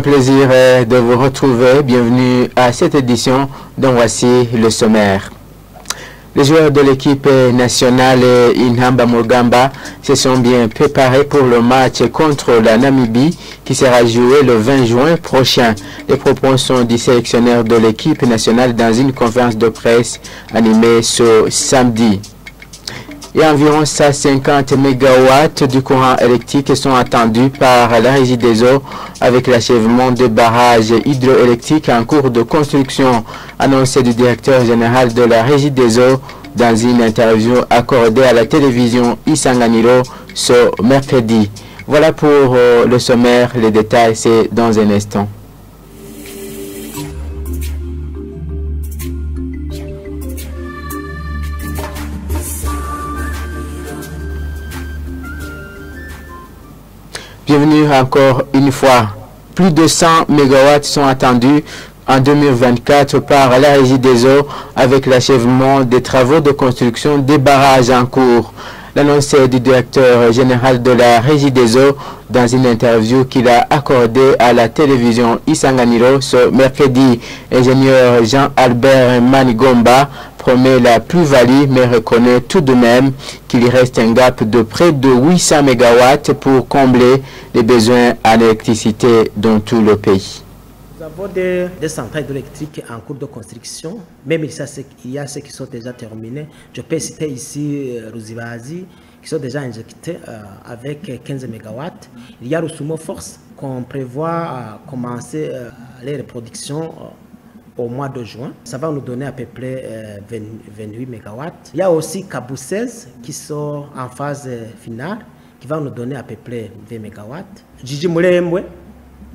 plaisir de vous retrouver. Bienvenue à cette édition dont voici le sommaire. Les joueurs de l'équipe nationale Inhamba Mugamba se sont bien préparés pour le match contre la Namibie qui sera joué le 20 juin prochain. Les propos sont du sélectionneur de l'équipe nationale dans une conférence de presse animée ce samedi. Et environ 150 MW du courant électrique sont attendus par la Régie des eaux avec l'achèvement de barrages hydroélectriques en cours de construction, annoncé du directeur général de la Régie des eaux dans une interview accordée à la télévision Isanganiro ce mercredi. Voilà pour le sommaire, les détails c'est dans un instant. Bienvenue encore une fois. Plus de 100 MW sont attendus en 2024 par la Régie des eaux avec l'achèvement des travaux de construction des barrages en cours. L'annonce du directeur général de la Régie des eaux dans une interview qu'il a accordée à la télévision Isanganiro ce mercredi. Ingénieur Jean-Albert Manigomba promet la plus-value mais reconnaît tout de même qu'il reste un gap de près de 800 MW pour combler les besoins en électricité dans tout le pays. Nous avons des centrales électriques en cours de construction, même il y a ceux qui sont déjà terminés. Je peux citer ici Ruzibazi, qui sont déjà injectés avec 15 MW. Il y a Rusumo Force, qu'on prévoit commencer les reproductions au mois de juin. Ça va nous donner à peu près 28 MW. Il y a aussi Kabou 16 qui sont en phase finale, qui va nous donner à peu près 20 MW. Gigi Moulembwe,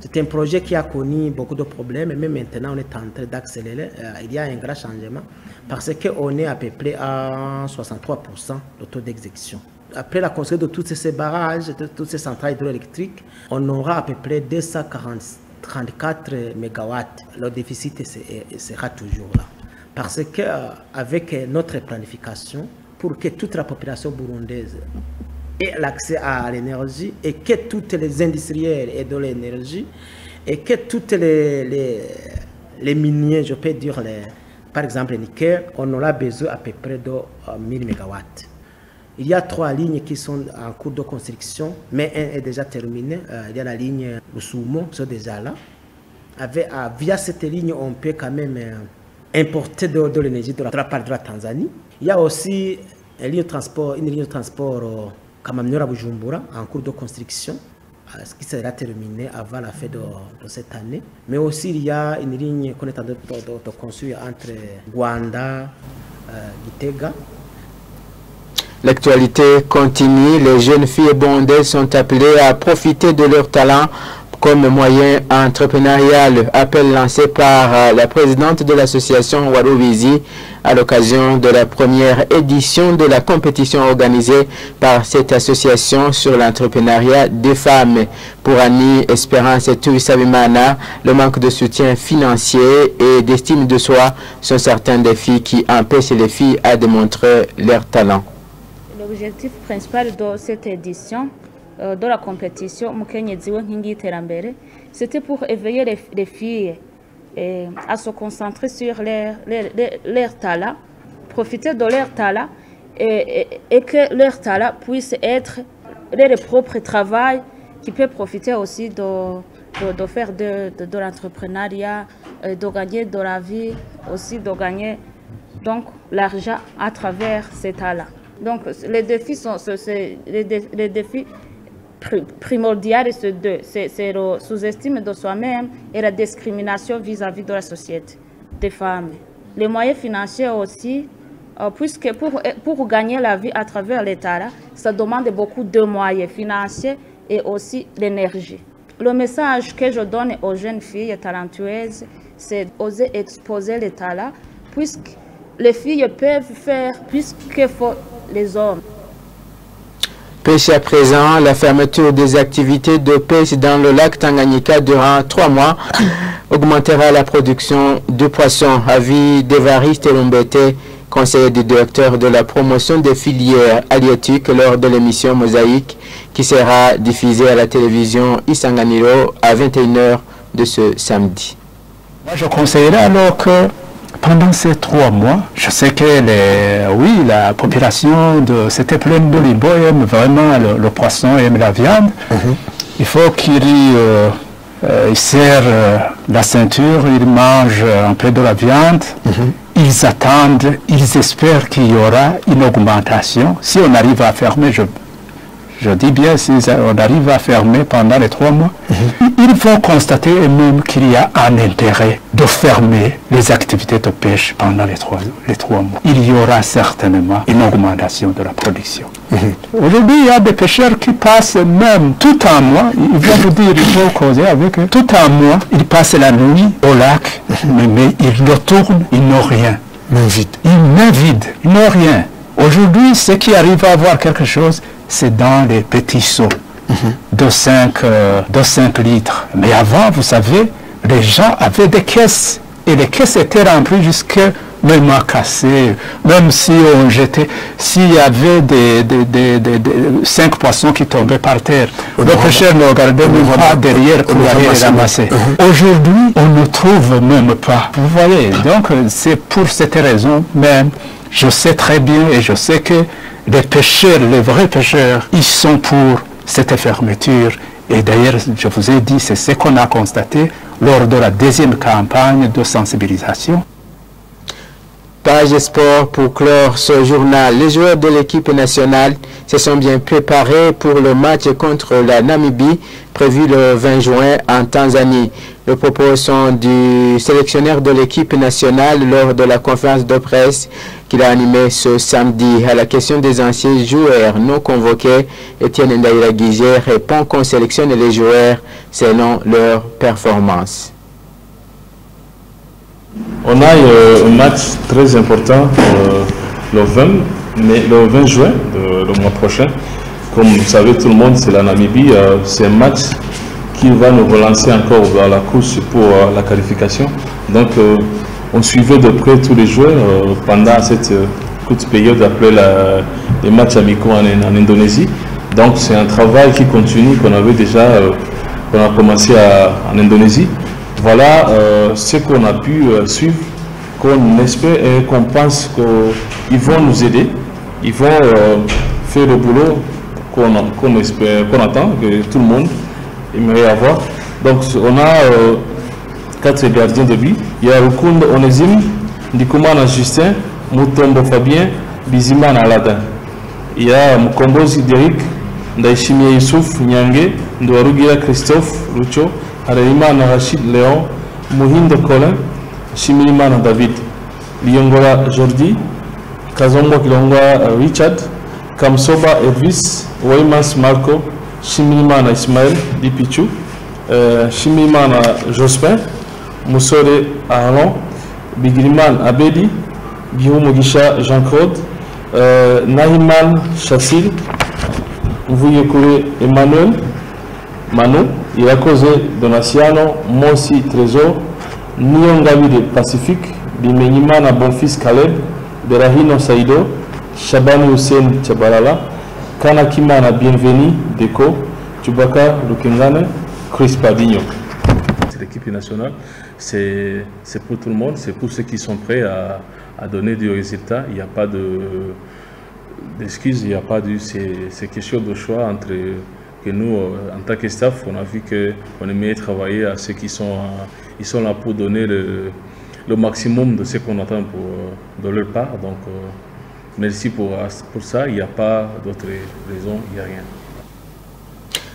c'est un projet qui a connu beaucoup de problèmes, mais maintenant on est en train d'accélérer. Il y a un grand changement parce qu'on est à peu près à 63% de taux d'exécution. Après la construction de tous ces barrages, de toutes ces centrales hydroélectriques, on aura à peu près 234 MW. Le déficit sera toujours là. Parce qu'avec notre planification, pour que toute la population burundaise ait l'accès à l'énergie et que toutes les industriels aient de l'énergie et que toutes les miniers, je peux dire, par exemple le nickel, on aura besoin à peu près de 1000 MW. Il y a 3 lignes qui sont en cours de construction, mais un est déjà terminé. Il y a la ligne Rusumo, qui sont déjà là. Via cette ligne, on peut quand même importer de l'énergie de la part de la Tanzanie. Il y a aussi une ligne de transport Kamamnyora Bujumbura en cours de construction, ce qui sera terminé avant la fin de cette année. Mais aussi, il y a une ligne qu'on est en train de construire entre Rwanda et Gitega. L'actualité continue. Les jeunes filles burundaises sont appelées à profiter de leur talent comme moyen entrepreneurial. Appel lancé par la présidente de l'association Warubizi à l'occasion de la première édition de la compétition organisée par cette association sur l'entrepreneuriat des femmes. Pour Annie Espérance et Tuisabimana, le manque de soutien financier et d'estime de soi sont certains défis qui empêchent les filles à démontrer leur talent. L'objectif principal de cette édition de la compétition c'était pour éveiller les filles à se concentrer sur leur talent, profiter de leur talent et que leur talent puisse être leur propre travail qui peut profiter aussi de faire de l'entrepreneuriat, de gagner de la vie, aussi de gagner donc l'argent à travers ces talents. Donc les défis sont les défis primordial, c'est deux. C'est la sous-estime de soi-même et la discrimination vis-à-vis de la société des femmes. Les moyens financiers aussi, puisque pour gagner la vie à travers l'État, ça demande beaucoup de moyens financiers et aussi l'énergie. Le message que je donne aux jeunes filles talentueuses, c'est d'oser exposer les talents, puisque les filles peuvent faire plus que les hommes. Pêche à présent, la fermeture des activités de pêche dans le lac Tanganyika durant 3 mois augmentera la production de poissons. Avis d'Évariste Lumbete, conseiller du directeur de la promotion des filières halieutiques lors de l'émission Mosaïque qui sera diffusée à la télévision Isanganiro à 21h de ce samedi. Moi, je conseillerais alors que pendant ces 3 mois, je sais que la population de cette plaine de Limbo aime vraiment le poisson, aime la viande. Il faut qu'ils serrent la ceinture, ils mangent un peu de la viande. Ils attendent, ils espèrent qu'il y aura une augmentation. Si on arrive à fermer, je dis bien, si on arrive à fermer pendant les 3 mois, il faut constater même qu'il y a un intérêt de fermer les activités de pêche pendant les 3 mois. Il y aura certainement une augmentation de la production. Aujourd'hui, il y a des pêcheurs qui passent même tout un mois, ils vont vous dire, il faut causer avec eux, tout un mois, ils passent la nuit au lac, mais ils retournent, ils n'ont rien. Main vide, ils n'ont rien. Aujourd'hui, ceux qui arrivent à avoir quelque chose, c'est dans les petits seaux de 5 litres. Mais avant, vous savez, les gens avaient des caisses. Et les caisses étaient remplies jusqu'à même à casser. Même si on jetait, s'il y avait des 5 poissons qui tombaient par terre, le pêcheur ne regardait même pas derrière pour aller les ramasser. Aujourd'hui, on ne trouve même pas. Vous voyez, donc c'est pour cette raison même. Je sais très bien et je sais que les pêcheurs, les vrais pêcheurs, ils sont pour cette fermeture. Et d'ailleurs, je vous ai dit, c'est ce qu'on a constaté lors de la 2e campagne de sensibilisation. Page Sport pour clore ce journal. Les joueurs de l'équipe nationale se sont bien préparés pour le match contre la Namibie prévu le 20 juin en Tanzanie. Les propos sont du sélectionneur de l'équipe nationale lors de la conférence de presse qu'il a animée ce samedi. À la question des anciens joueurs non convoqués, Etienne Ndaïra-Guizé répond qu'on sélectionne les joueurs selon leur performance. On a un match très important le 20 juin, le mois prochain. Comme vous savez tout le monde, c'est la Namibie. C'est un match qui va nous relancer encore dans la course pour la qualification. Donc on suivait de près tous les joueurs pendant cette courte période après les matchs amicaux en Indonésie. Donc c'est un travail qui continue, qu'on avait déjà qu'on a commencé en Indonésie. Voilà ce qu'on a pu suivre, qu'on espère et qu'on pense qu'ils vont nous aider. Ils vont faire le boulot qu'on espère, qu'on attend, que tout le monde aimerait avoir. Donc on a 4 gardiens de but. Il y a Rukundo Onésime, Ndikumana Justin, Mutombo Fabien, Bizimana Aladin. Il y a Mukombozi Derek, Ndaishimie Youssouf Nyange, Ndouarugira Christophe Lucho, Hareimana Rachid Léon, Muhindo Colin, Shimirimana David, Liongola Jordi, Kazombo Kilongola Richard, Kamsoba Elvis, Weimans Marco, Shimirimana Ismaël Dipichu, Shimirimana Jospin, Moussore Aaron, Bigriman Abedi, Guillaume Jean-Claude, Nahiman Chassil, Vuyekure Emmanuel, Manu, Irakoze Donatiano, Mosi Trésor, Nyongabide Pacifique, Bimenyimana Bonfils Caleb, Berahino Saïdo, Shabani Hussein Tchabalala, Kanakimana Bienveni Deko, Chubaka Lukengane, Chris Padinho. L'équipe nationale, c'est pour tout le monde, c'est pour ceux qui sont prêts à donner du résultat. Il n'y a pas d'excuses, il n'y a pas de... C'est question de choix entre... que nous, en tant que staff, on a vu qu'on aimait travailler à ceux qui sont, ils sont là pour donner le maximum de ce qu'on attend de leur part. Donc, merci pour ça. Il n'y a pas d'autre raison, il n'y a rien.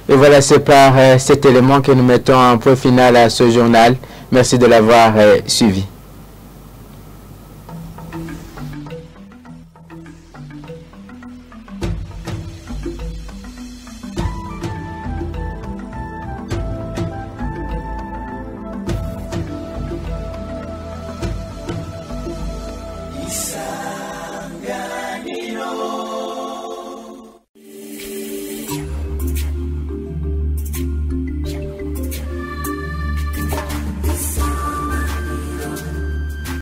Et voilà, c'est par cet élément que nous mettons un point final à ce journal. Merci de l'avoir suivi.